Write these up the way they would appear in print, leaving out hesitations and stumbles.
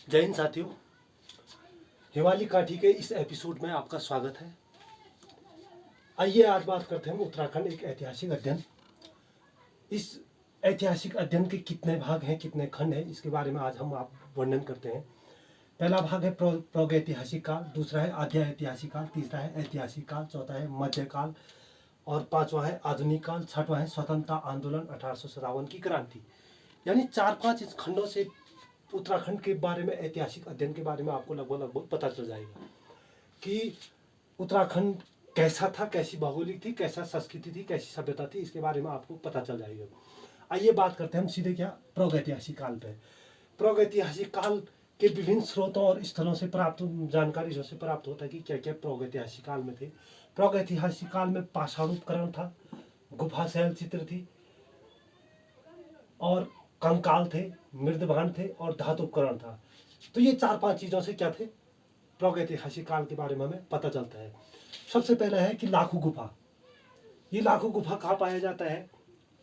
जय हिंद साथियों, हिमालय काठी के इस एपिसोड में आपका स्वागत है। आइए आज बात करते हैं उत्तराखंड एक ऐतिहासिक अध्ययन। इस ऐतिहासिक अध्ययन के कितने भाग हैं, कितने खंड हैं, इसके बारे में आज हम आप वर्णन करते हैं। पहला भाग है प्रागैतिहासिक काल, दूसरा है आद्य ऐतिहासिक काल, तीसरा है ऐतिहासिक काल, चौथा है मध्यकाल और पांचवा है आधुनिक काल, छठवां है स्वतंत्रता आंदोलन 1857 की क्रांति। यानी 4-5 इस खंडों से उत्तराखंड के बारे में, ऐतिहासिक अध्ययन के बारे में आपको लगभग पता चल जाएगा कि उत्तराखंड कैसा था, कैसी भौगोलिक थी, कैसा संस्कृति थी, कैसी सभ्यता थी, इसके बारे में आपको पता चल जाएगा। आइए बात करते हैं हम सीधे क्या प्रागैतिहासिक काल पे। प्रागैतिहासिक काल के विभिन्न स्रोतों और स्थलों से प्राप्त जानकारी से प्राप्त होता है कि क्या क्या प्रागैतिहासिक काल में थे। प्रागैतिहासिक काल में पाषाण उपकरण था, गुफा शैल चित्र थी और कंकाल थे, मृदभांड थे और धातु उपकरण था। तो ये 4-5 चीजों से क्या थे, प्रागैतिहासिक काल के बारे में हमें पता चलता है। सबसे पहला है कि लाखू गुफा। ये लाखू गुफा कहाँ पाया जाता है?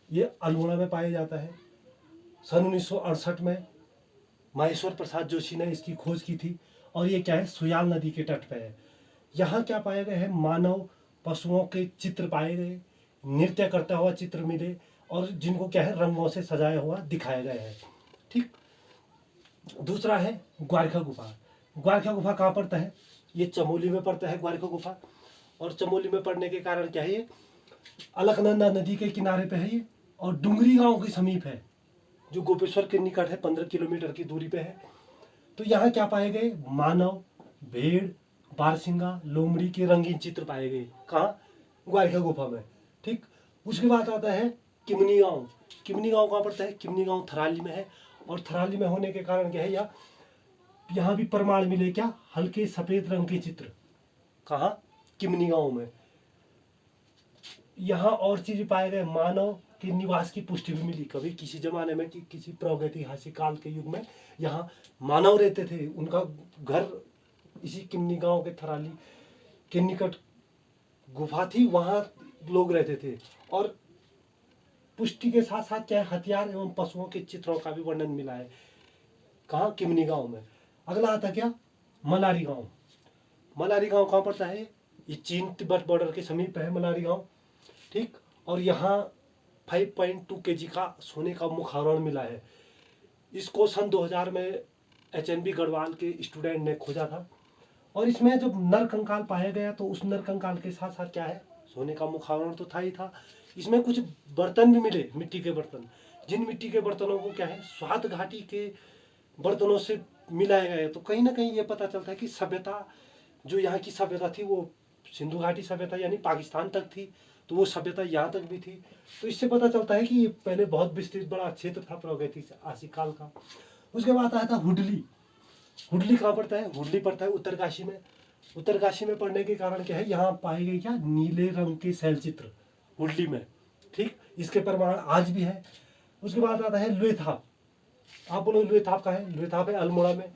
ये अल्मोड़ा में पाया जाता है। सन 1968 में महेश्वर प्रसाद जोशी ने इसकी खोज की थी और ये क्या है, सुयाल नदी के तट पे है। यहाँ क्या पाया गया है, मानव पशुओं के चित्र पाए गए, नृत्य करता हुआ चित्र मिले और जिनको क्या है रंगों से सजाया हुआ दिखाया गया है। ठीक। दूसरा है ग्वारखा गुफा। ग्वारखा गुफा कहाँ पड़ता है? ये चमोली में पड़ता है ग्वारखा गुफा। और चमोली में पड़ने के कारण क्या है, ये अलकनंदा नदी के किनारे पे है ये और डुंगरी गांव के समीप है, जो गोपेश्वर के निकट है, 15 किलोमीटर की दूरी पे है। तो यहाँ क्या पाए गए, मानव, भेड़, बारसिंगा, लोमड़ी के रंगीन चित्र पाए गए। कहाँ? ग्वारखा गुफा में। ठीक। उसके बाद आता है किमनी गांव। किमनी गांव कहाँ पड़ता है? किमनी गांव थराली में है और थराली में होने के कारण क्या है, यहाँ भी प्रमाण मिले क्या, हल्के सफेद रंग के चित्र। कहाँ? किमनी गांव में। यहाँ और चीज पाए गए, मानव के निवास की पुष्टि भी मिली। कभी किसी जमाने में कि किसी प्रागैतिहासिक काल के युग में यहाँ मानव रहते थे, उनका घर इसी किमनी गांव के थराली के निकट गुफा थी, वहां लोग रहते थे। और पुष्टि के साथ साथ क्या हथियार एवं पशुओं के चित्रों का भी वर्णन मिला है। कहाँ? किमनी गांव में। अगला आता क्या, मलारी गांव। मलारी गांव कहाँ पड़ता है? ये चीन तिब्बत बॉर्डर के समीप है मलारी गांव। ठीक। और यहाँ 5.2 kg का सोने का मुखावरण मिला है। इसको सन 2000 में HNB गढ़वाल के स्टूडेंट ने खोजा था और इसमें जब नर कंकाल पाया गया तो उस नर कंकाल के साथ साथ क्या है, सोने का मुखावरण तो था ही था, इसमें कुछ बर्तन भी मिले, मिट्टी के बर्तन। जिन मिट्टी के बर्तनों को क्या है, स्वात घाटी के बर्तनों से मिलाया गया है। तो कहीं ना कहीं ये पता चलता है कि सभ्यता, जो यहाँ की सभ्यता थी वो सिंधु घाटी सभ्यता यानी पाकिस्तान तक थी, तो वो सभ्यता यहाँ तक भी थी। तो इससे पता चलता है कि ये पहले बहुत विस्तृत बड़ा क्षेत्र था प्रागैतिहासिक काल का। उसके बाद आया था हुडली। हुडली कहाँ पड़ता है? हुडली पड़ता है उत्तरकाशी में। उत्तरकाशी में पड़ने के कारण क्या है, यहाँ पाए गए क्या, नीले रंग के शैल चित्र हुडली में। ठीक। इसके प्रमाण आज भी है। उसके बाद आता है लुएथाप। आप बोलो लुएथाप का है? लुएथाप है अल्मोड़ा में।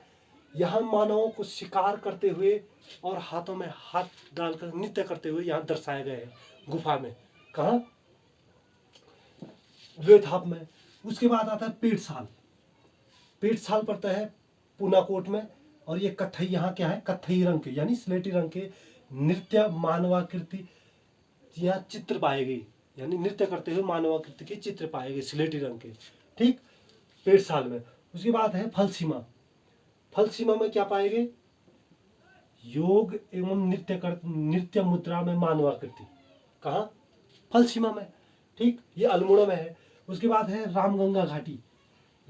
यहाँ मानवों को शिकार करते हुए और हाथों में हाथ डालकर नृत्य करते हुए यहाँ दर्शाया गया है गुफा में। कहाँ? लुएथाप में। उसके बाद आता है पेटसाल। पेटसाल पड़ता है पूनाकोट में और ये कत्थई, यहाँ क्या है, कत्थई रंग के यानी स्लेटी रंग के नृत्य मानवाकृति यहाँ चित्र पाए गए, यानी नृत्य करते हुए मानवाकृति के चित्र पाए गए स्लेटी रंग के। ठीक। पेटसाल में। उसके बाद है फलसीमा। फलसीमा में क्या पाए गए, योग एवं नृत्य मुद्रा में मानवाकृति। कहाँ? फलसीमा में। ठीक। ये अल्मोड़ा में है। उसके बाद है रामगंगा घाटी।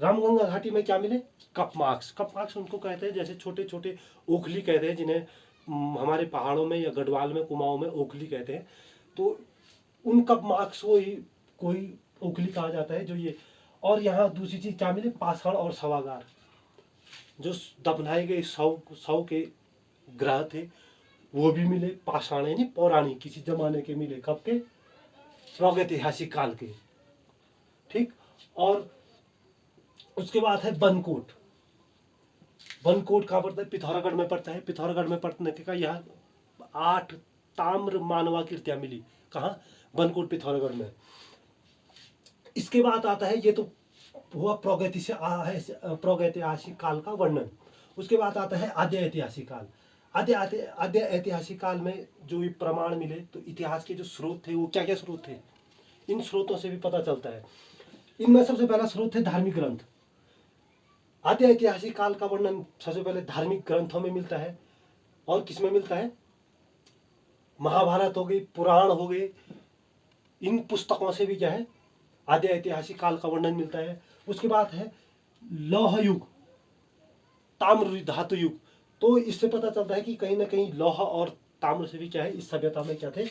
रामगंगा घाटी में क्या मिले, कप मार्क्स। कप मार्क्स उनको कहते हैं जैसे छोटे छोटे ओखली कहते हैं, जिन्हें हमारे पहाड़ों में या गढ़वाल में, कुमाऊं में ओखली कहते हैं। तो उन कप मार्क्स को ही कोई ओखली कहा जाता है जो ये। और यहाँ दूसरी चीज क्या मिले, पाषाण और शवागार, जो दफनाए गए शव के ग्रह थे वो भी मिले। पाषाण यानी पौराणिक किसी जमाने के मिले, कब के, प्रागैतिहासिक काल के। ठीक। और उसके बाद है बनकोट। बनकोट कहाँ पड़ता है? पिथौरागढ़ में पड़ता है। पिथौरागढ़ में पड़ने का यहाँ 8 ताम्र मानवाकृतियां मिली। कहाँ? बनकोट पिथौरागढ़ में। इसके बाद आता है, ये तो हुआ प्रागैतिहासिक काल का वर्णन। उसके बाद आता है आद्य ऐतिहासिक काल। आद्य ऐतिहासिक काल में जो ये प्रमाण मिले, तो इतिहास के जो स्रोत थे वो क्या क्या स्रोत थे, इन स्रोतों से भी पता चलता है। इनमें सबसे पहला स्रोत है धार्मिक ग्रंथ। आद्य ऐतिहासिक काल का वर्णन सबसे पहले धार्मिक ग्रंथों में मिलता है। और किसमें मिलता है? महाभारत हो गई, पुराण हो गए, इन पुस्तकों से भी क्या है, आद्य ऐतिहासिक काल का वर्णन मिलता है। उसके बाद है लौह युग, ताम्र धातु युग। तो इससे पता चलता है कि कहीं ना कहीं लौह और ताम्र से भी क्या है, इस सभ्यता में क्या थे,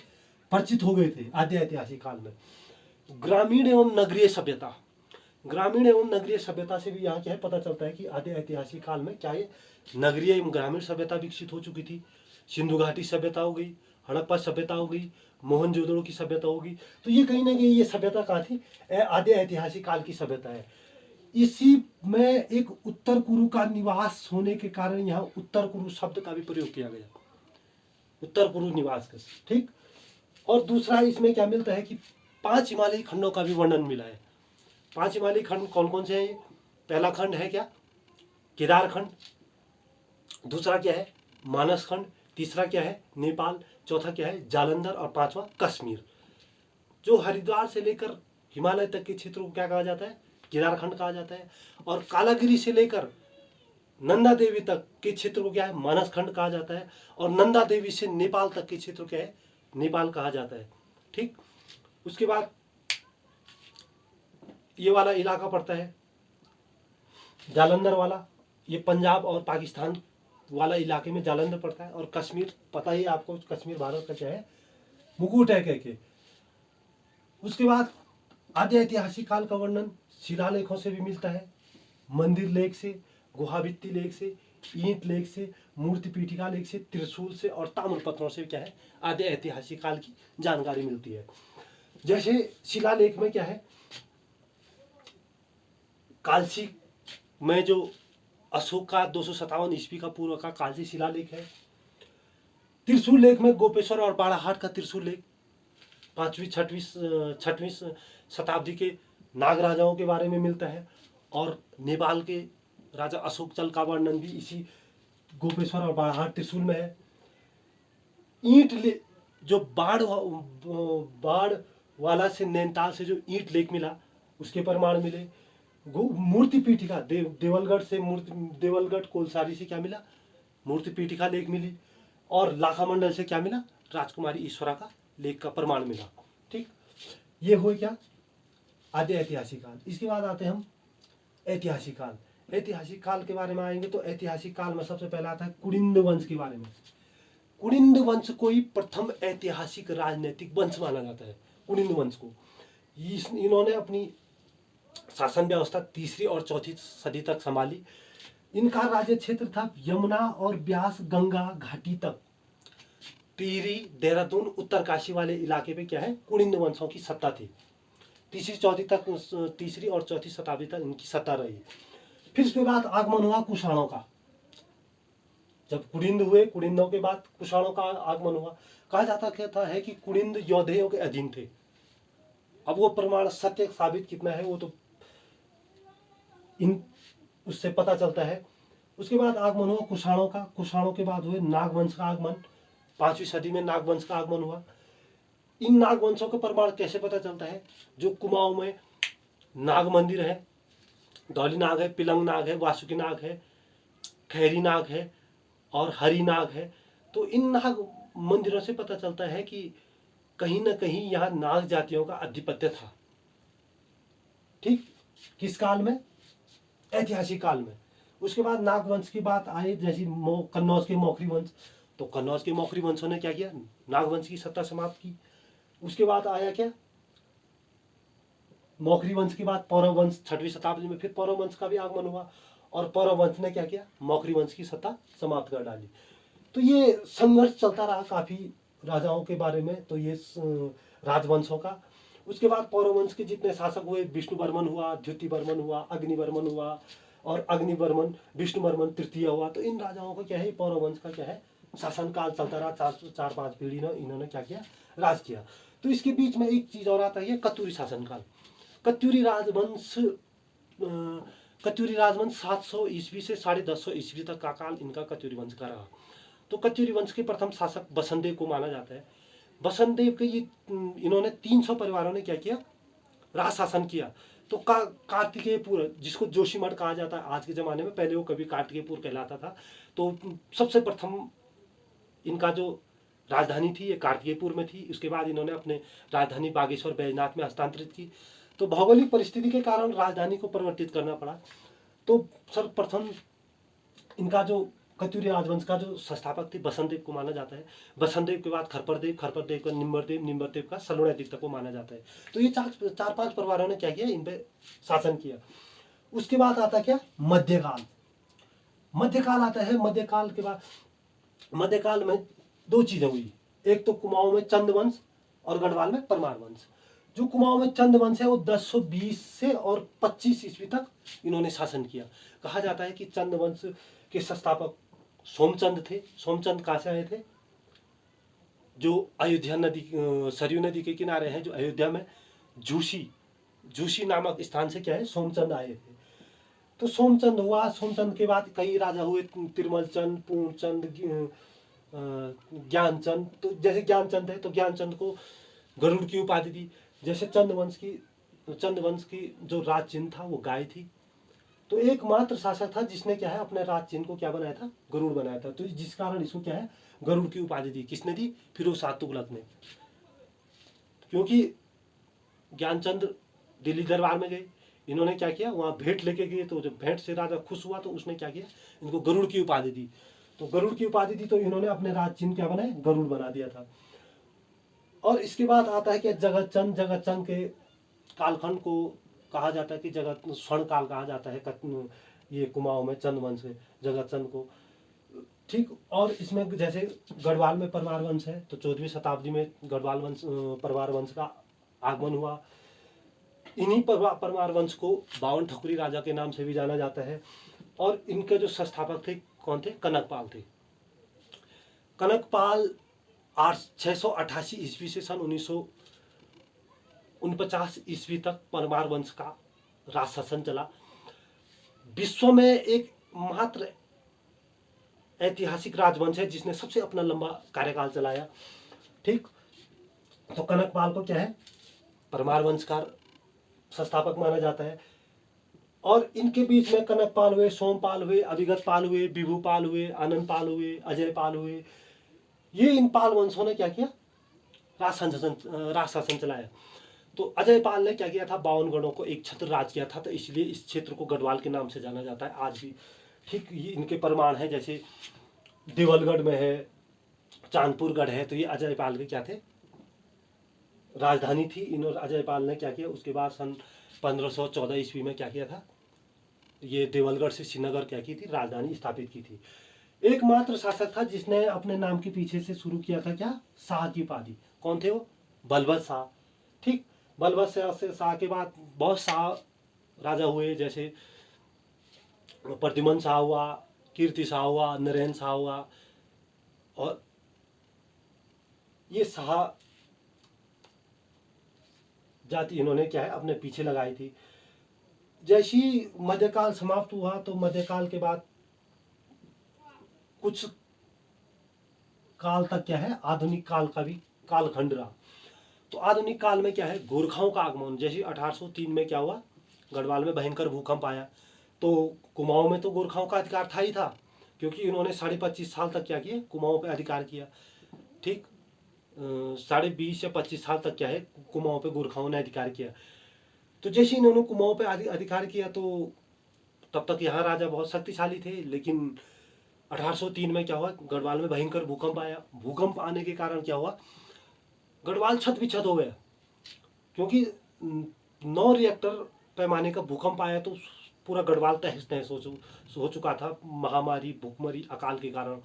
परिचित हो गए थे आद्य ऐतिहासिक काल में। ग्रामीण एवं नगरीय सभ्यता, ग्रामीण एवं नगरीय सभ्यता से भी यहाँ क्या है, पता चलता है कि आद्य ऐतिहासिक काल में क्या है, नगरीय एवं ग्रामीण सभ्यता विकसित हो चुकी थी। सिंधु घाटी सभ्यता हो गई, हड़प्पा सभ्यता हो गई, मोहनजोदड़ो की सभ्यता होगी। तो ये कहीं ना कहीं ये सभ्यता कहाँ थी, आद्य ऐतिहासिक काल की सभ्यता है। इसी में एक उत्तर कुरु का निवास होने के कारण यहाँ उत्तर कुरु शब्द का भी प्रयोग किया गया, उत्तर कुरु निवास का, ठीक। और दूसरा इसमें क्या मिलता है कि 5 हिमालयी खंडों का भी वर्णन मिला है। 5 हिमालयी खंड कौन कौन से हैं? पहला खंड है क्या, केदार खंड। दूसरा क्या है, मानस खंड। तीसरा क्या है, नेपाल। चौथा क्या है, जालंधर। और पांचवा कश्मीर। जो हरिद्वार से लेकर हिमालय तक के क्षेत्र को क्या कहा जाता है, केदार खंड कहा जाता है। और कालागिरी से लेकर नंदा देवी तक के क्षेत्र को क्या है, मानस खंड कहा जाता है। और नंदा देवी से नेपाल तक के क्षेत्र क्या है, नेपाल कहा जाता है, ठीक। उसके बाद ये वाला इलाका पड़ता है जालंधर वाला, ये पंजाब और पाकिस्तान वाला इलाके में जालंधर पड़ता है। और कश्मीर, पता ही आपको, कश्मीर भारत का क्या है, मुकुट है कह के। उसके बाद आद्य ऐतिहासिक काल का वर्णन शिलालेखों से भी मिलता है, मंदिर लेख से, गुहाभित्ति लेख से, ईंट लेख से, मूर्ति पीठिका लेख से, त्रिशूल से और ताम्रपत्रों से क्या है, आद्य ऐतिहासिक काल की जानकारी मिलती है। जैसे शिलालेख में क्या है, कालसी में जो अशोक का 257 ईस्वी का पूर्व का कालसी शिलालेख है। त्रिशूल लेख में गोपेश्वर और बाड़ाहाट का त्रिशूल लेख 5वीं 6वीं शताब्दी के नाग राजाओं के बारे में मिलता है। और नेपाल के राजा अशोक चल का वर्णन भी इसी गोपेश्वर और बाड़ाहाट त्रिशूल में है। ईंट जो बाढ़ वाला से नैनीताल से जो ईंट लेख मिला, उसके प्रमाण मिले। मूर्ति पीठिका देवलगढ़ से, देवलगढ़ कोलसारी से क्या मिला, मूर्ति पीठिका लेख मिली। और लाखा मंडल से क्या मिला, राजकुमारी ईश्वरा का लेख का प्रमाण मिला, ठीक। ये हो क्या, आद्य ऐतिहासिक काल। इसके बाद आते हैं हम ऐतिहासिक काल। ऐतिहासिक काल के बारे में आएंगे तो ऐतिहासिक काल में सबसे पहला आता है कुनिंद वंश के बारे में। कुनिंद वंश को ही प्रथम ऐतिहासिक राजनीतिक वंश माना जाता है, कुनिंद वंश को। इन्होंने अपनी शासन व्यवस्था 3री और 4थी सदी तक संभाली। इनका राज्य क्षेत्र था यमुना और ब्यास गंगा घाटी तक। टिहरी, देहरादून, उत्तरकाशी वाले इलाके पे क्या है, कुनिंद वंशों की सत्ता थी। 3री और 4थी शताब्दी तक इनकी सत्ता रही। फिर इसके बाद आगमन हुआ कुषाणों का। जब कुनिंद हुए, कुनिंदों के बाद कुषाणों का आगमन हुआ। कहा जाता कहता है कि कुनिंद यौधेयों के अधीन थे। अब वो प्रमाण सत्य साबित कितना है वो तो इन उससे पता चलता है। उसके बाद आगमन हुआ कुषाणों का। कुषाणों के बाद हुए नागवंश का आगमन। 5वीं सदी में नागवंश का आगमन हुआ। इन नागवंशों का प्रमाण कैसे पता चलता है, जो कुमाऊं में नाग मंदिर है, धौली नाग है, पिलंग नाग है, वासुकी नाग है, खैरी नाग है और हरि नाग है। तो इन नाग मंदिरों से पता चलता है कि कहीं ना कहीं यहाँ नाग जातियों का आधिपत्य था, ठीक। किस काल में, ऐतिहासिक काल में। उसके बाद नागवंश की बात आई, जैसे कन्नौज के मौखरी वंश। तो कन्नौज के मौखरी वंशों ने क्या किया, नागवंश की सत्ता समाप्त की। उसके बाद आया क्या, मौखरी वंश के बाद पौरव वंश। 6वीं शताब्दी में फिर पौरव वंश का भी आगमन हुआ और पौरव वंश ने क्या किया, मौखरी वंश की सत्ता समाप्त कर डाली। तो ये संघर्ष चलता रहा काफी राजाओं के बारे में, तो ये राजवंशों का। उसके बाद पौरव वंश के जितने शासक हुए, विष्णुवर्मन हुआ, द्युतिवर्मन हुआ, अग्निवर्मन हुआ और अग्निवर्मन विष्णुवर्मन तृतीय हुआ। तो इन राजाओं का क्या है, पौरव वंश का क्या है, शासनकाल चलता रहा। 4-5 पीढ़ी ने इन्होंने क्या किया, राज किया। तो इसके बीच में एक चीज और आता है, कत्यूरी शासनकाल। कत्यूरी राजवंश कत्यूरी राजवंश 700 ईस्वी से 1150 ईस्वी तक का काल इनका कत्यूरी वंश का रहा। तो कत्यूरी वंश के प्रथम शासक बसंत देव को माना जाता है। बसंत देव के ये इन्होंने 300 परिवारों ने क्या किया, राज शासन किया। तो कार्तिकेयपुर, जिसको जोशीमठ कहा जाता है आज के जमाने में, पहले वो कभी कार्तिकेयपुर कहलाता था। तो सबसे प्रथम इनका जो राजधानी थी ये कार्तिकेयपुर में थी। उसके बाद इन्होंने अपने राजधानी बागेश्वर बैजनाथ में हस्तांतरित की। तो भौगोलिक परिस्थिति के कारण राजधानी को परिवर्तित करना पड़ा। तो सर्वप्रथम इनका जो कत्यूरी राजवंश का जो संस्थापक थे बसंत देव को माना जाता है। बसंत देव के बाद खरपरदेव, खरपरदेव का निम्बरदेव, निम्बरदेव का सलुणादित्य को माना जाता है। तो ये चार पांच परिवारों ने क्या किया, इन पे शासन किया। उसके बाद आता क्या, मध्यकाल। मध्यकाल आता है। मध्यकाल के बाद, मध्यकाल में दो चीजें हुई। एक तो कुमाऊं में चंद वंश और गढ़वाल में परमार वंश। जो कुमाऊं में चंद वंश है वो 1020 से और 25 ईस्वी तक इन्होंने शासन किया। कहा जाता है कि चंद वंश के संस्थापक सोमचंद थे। सोमचंद कहाँ से आए थे, जो अयोध्या नदी, सरयू नदी के किनारे हैं, जो अयोध्या में जूशी नामक स्थान से क्या है, सोमचंद आए थे। तो सोमचंद हुआ। सोमचंद के बाद कई राजा हुए, तिरमलचंद, पूर्णचंद, ज्ञानचंद। तो जैसे ज्ञानचंद है तो ज्ञानचंद को गरुड़ की उपाधि दी। जैसे चंद वंश की जो राज चिन्ह था वो गाय थी। तो एकमात्र शासक था जिसने क्या है, अपने राज चिन्ह को क्या बनाया था, गरुड़ बनाया था। तो जिस कारण इसको क्या है, गरुड़ की उपाधि दी। किसने दी, फिरोज शाह तुगलक ने। क्योंकि ज्ञानचंद दिल्ली दरबार में गए, इन्होंने क्या किया, वहां भेंट लेके गए। तो जब भेंट से राजा खुश हुआ तो उसने क्या किया, इनको गरुड़ की उपाधि दी। तो गरुड़ की उपाधि दी तो इन्होंने अपने राज चिन्ह क्या बनाए, गरुड़ बना दिया था। और इसके बाद आता है कि जगतचंद के कालखंड को कहा जाता है कि जगत स्वर्ण काल कहा जाता है। ये कुमाऊं में चंद वंश है, जगतचंद को, ठीक। और इसमें जैसे गढ़वाल में परमार वंश है, तो 14वीं शताब्दी में गढ़वाल वंश, परमार वंश का आगमन हुआ। इन्हीं परमार वंश को 52 ठकुरी राजा के नाम से भी जाना जाता है। और इनके जो संस्थापक थे कौन थे, कनकपाल थे। कनकपाल 688 ईस्वी से सन 1949 ईस्वी तक परमार वंश का राज शासन चला। विश्व में एक मात्र ऐतिहासिक राजवंश है जिसने सबसे अपना लंबा कार्यकाल चलाया, ठीक। तो कनकपाल को क्या है, परमार वंश का संस्थापक माना जाता है। और इनके बीच में कनकपाल हुए, सोमपाल हुए, अभिगत पाल हुए, विभुपाल हुए, आनंद पाल हुए, अजय पाल हुए। ये इन पाल वंशों ने क्या किया, राज शासन चलाया। तो अजय पाल ने क्या किया था, 52 गढ़ों को एक छत्र राज किया था। तो इसलिए इस क्षेत्र को गढ़वाल के नाम से जाना जाता है आज भी, ठीक। ये इनके प्रमाण है, जैसे देवलगढ़ में है, चांदपुर गढ़ है। तो ये अजय पाल के क्या थे, राजधानी थी। इन्होंने अजय पाल ने क्या किया, उसके बाद सन 1514 ईस्वी में क्या किया था, ये देवलगढ़ से श्रीनगर क्या की थी, राजधानी स्थापित की थी। एकमात्र शासक था जिसने अपने नाम के पीछे से शुरू किया था क्या, शाह की उपाधि। कौन थे वो, बलभद्र शाह, ठीक। बलभद्र शाह के बाद बहुत शाह राजा हुए, जैसे प्रद्युमन शाह हुआ, कीर्ति शाह हुआ, नरेंद्र शाह हुआ। और ये शाह जाति इन्होंने क्या है, अपने पीछे लगाई थी। जैसी मध्यकाल समाप्त हुआ तो मध्यकाल के बाद कुछ काल तक क्या है, आधुनिक काल का भी कालखंड रहा। तो आधुनिक काल में क्या है, गोरखाओं का आगमन। जैसे 1803 में क्या हुआ, गढ़वाल में भयंकर भूकंप आया। तो कुमाऊं में तो गोरखाओं का अधिकार था ही था, क्योंकि इन्होंने 25.5 साल तक क्या किया, कुमाऊं पे अधिकार किया, ठीक। 20.5 या 25 साल तक क्या है, कुमाऊं पे गोरखाओं ने अधिकार किया। तो जैसे इन्होंने कुमाऊं पे अधिकार किया तो तब तक यहाँ राजा बहुत शक्तिशाली थे। लेकिन 1803 में क्या हुआ, गढ़वाल में भयंकर भूकंप आया। भूकंप आने के कारण क्या हुआ, गढ़वाल छत विछत हो गया। क्योंकि 9 रिएक्टर पैमाने का भूकंप आया तो पूरा गढ़वाल तहस नहस हो चुका था, महामारी, भूखमरी, अकाल के कारण।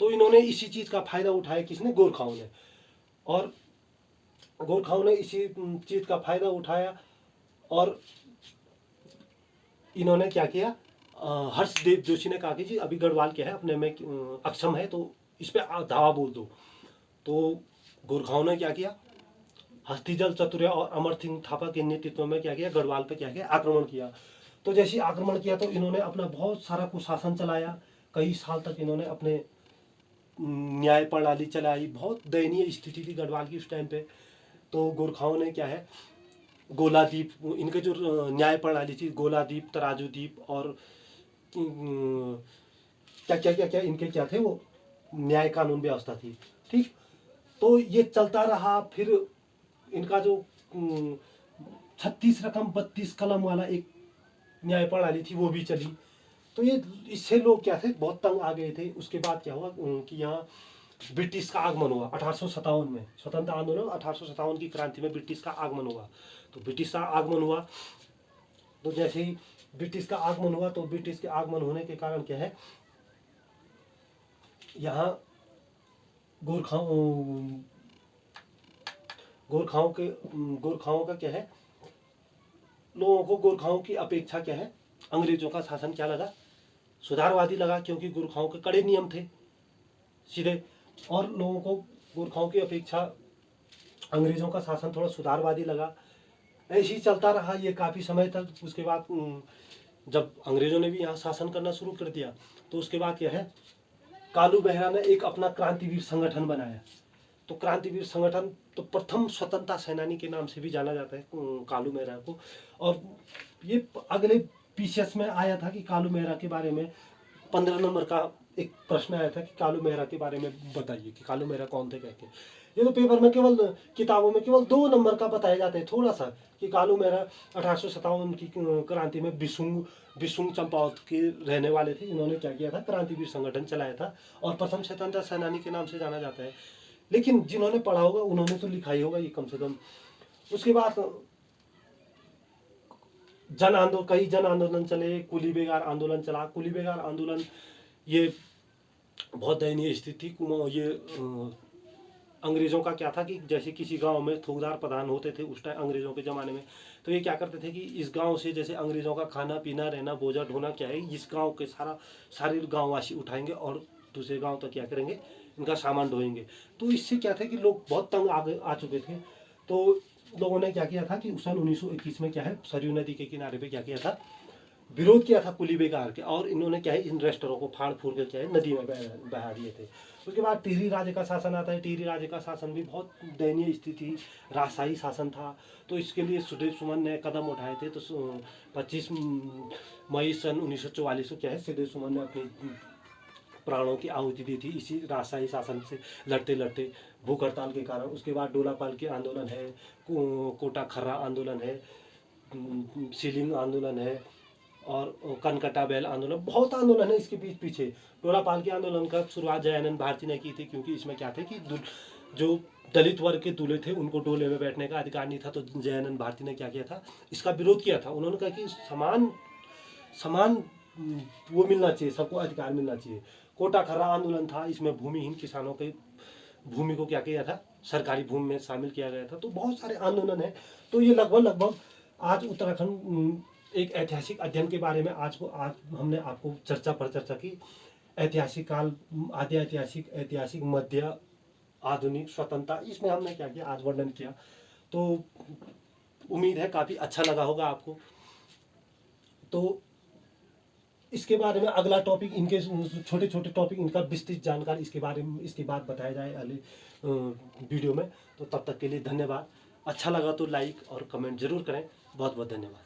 तो इन्होंने इसी चीज का फायदा उठाया, किसने, गोरखाओं ने। और गोरखाओं ने इसी चीज का फायदा उठाया और इन्होंने क्या किया, हर्षदेव जोशी ने कहा कि जी अभी गढ़वाल क्या है, अपने में अक्षम है, तो इस पे धावा बोल दो। तो गोरखाओं ने क्या किया, हस्तिजल चतुर्या और अमर सिंह थापा के नेतृत्व में क्या किया, गढ़वाल पे क्या किया, आक्रमण किया। तो जैसे आक्रमण किया तो इन्होंने अपना बहुत सारा कुशासन चलाया, कई साल तक इन्होंने अपने न्याय प्रणाली चलाई। बहुत दयनीय स्थिति थी गढ़वाल की उस टाइम पे। तो गोरखाओं ने क्या है, गोलादीप, इनके जो न्याय प्रणाली थी, गोलादीप, तराजूदीप और क्या क्या क्या क्या इनके क्या थे, वो न्याय कानून व्यवस्था थी। ठीक, तो ये चलता रहा। फिर इनका जो 36 रकम 32 कलम वाला एक न्याय प्रणाली थी वो भी चली। तो ये इससे लोग क्या थे, बहुत तंग आ गए थे। उसके बाद क्या हुआ कि यहाँ ब्रिटिश का आगमन हुआ 1857 में, स्वतंत्र आंदोलन 1857 की क्रांति में ब्रिटिश का आगमन हुआ। तो ब्रिटिश का आगमन हुआ, तो जैसे ही ब्रिटिश का आगमन हुआ तो ब्रिटिश के आगमन होने के कारण क्या है, यहाँ गोरखाओं का क्या है, लोगों को गोरखाओं की अपेक्षा क्या है, अंग्रेजों का शासन क्या लगा, सुधारवादी लगा, क्योंकि गोरखाओं के कड़े नियम थे सीधे। और लोगों को गोरखाओं की अपेक्षा अंग्रेजों का शासन थोड़ा सुधारवादी लगा। ऐसे ही चलता रहा ये काफ़ी समय तक। उसके बाद जब अंग्रेजों ने भी यहाँ शासन करना शुरू कर दिया तो उसके बाद क्या है, कालू बेहरा ने एक अपना क्रांतिवीर संगठन बनाया। तो क्रांतिवीर संगठन, तो प्रथम स्वतंत्रता सेनानी के नाम से भी जाना जाता है कालू मेहरा को। और ये अगले पीसीएस में आया था कि कालू मेहरा के बारे में 15 नंबर का एक प्रश्न आया था कि कालू मेहरा के बारे में बताइए कि कालू मेहरा कौन थे कहके। ये तो पेपर में केवल, किताबों में केवल 2 नंबर का बताया जाता है थोड़ा सा, कि कालू मेहरा 1857 की क्रांति में बिसुंग चंपावत के रहने वाले थे। इन्होंने क्या किया था, क्रांतिवीर संगठन चलाया था और प्रथम स्वतंत्रता सेनानी के नाम से जाना जाता है। लेकिन जिन्होंने पढ़ा होगा उन्होंने तो लिखा ही होगा ये कम से कम। उसके बाद कई जन आंदोलन चले, कुली बेगार आंदोलन चला। कुली बेगार आंदोलन ये बहुत दयनीय स्थिति थी। ये अंग्रेजों का क्या था कि जैसे किसी गांव में थोकदार प्रधान होते थे उस टाइम अंग्रेजों के ज़माने में, तो ये क्या करते थे कि इस गांव से जैसे अंग्रेजों का खाना पीना रहना बोझा ढोना क्या है, इस गांव के सारे गांववासी उठाएंगे और दूसरे गांव तक क्या करेंगे, इनका सामान ढोएंगे। तो इससे क्या था कि लोग बहुत तंग आ चुके थे। तो लोगों ने क्या किया था कि सन 1921 में क्या है, सरयू नदी के किनारे पे क्या किया था, विरोध किया था कुली बेगार के। और इन्होंने क्या है, इन रेस्टरों को फाड़ फूड़ के क्या है नदी में बहा दिए थे। उसके बाद टिहरी राज्य का शासन आता है। टिहरी राज्य का शासन भी बहुत दयनीय स्थिति, राजशाही शासन था। तो इसके लिए सुदेव सुमन ने कदम उठाए थे। तो 25 मई सन 1944 को क्या है, सुदेव सुमन ने अपनी प्राणों की आहुति दी थी इसी राजशाही शासन से लड़ते लड़ते, भूख हड़ताल के कारण। उसके बाद डोलापाल के आंदोलन है, कोटा खर्रा आंदोलन है, सीलिंग आंदोलन है और कनकटा बैल आंदोलन, बहुत आंदोलन है इसके पीछे। डोलापाल के आंदोलन का शुरुआत जयानंद भारती ने की थी, क्योंकि इसमें क्या थे कि जो दलित वर्ग के दूल्हे थे उनको डोले में बैठने का अधिकार नहीं था। तो जयानंद भारती ने क्या किया था, इसका विरोध किया था। उन्होंने कहा कि समान वो मिलना चाहिए, सबको अधिकार मिलना चाहिए। कोटा खर्रा आंदोलन था, इसमें भूमिहीन किसानों के भूमि को क्या किया था, सरकारी भूमि में शामिल किया गया था। तो बहुत सारे आंदोलन है। तो ये लगभग आज उत्तराखंड एक ऐतिहासिक अध्ययन के बारे में आज हमने आपको चर्चा की। ऐतिहासिक काल, आदि ऐतिहासिक, ऐतिहासिक, मध्य, आधुनिक, स्वतंत्रता, इसमें हमने क्या किया, आज वर्णन किया। तो उम्मीद है काफ़ी अच्छा लगा होगा आपको। तो इसके बारे में अगला टॉपिक, इनके छोटे छोटे टॉपिक, इनका विस्तृत जानकारी इसके बारे में इसके बाद बताया जाए अगले वीडियो में। तो तब तक के लिए धन्यवाद। अच्छा लगा तो लाइक और कमेंट जरूर करें। बहुत बहुत धन्यवाद।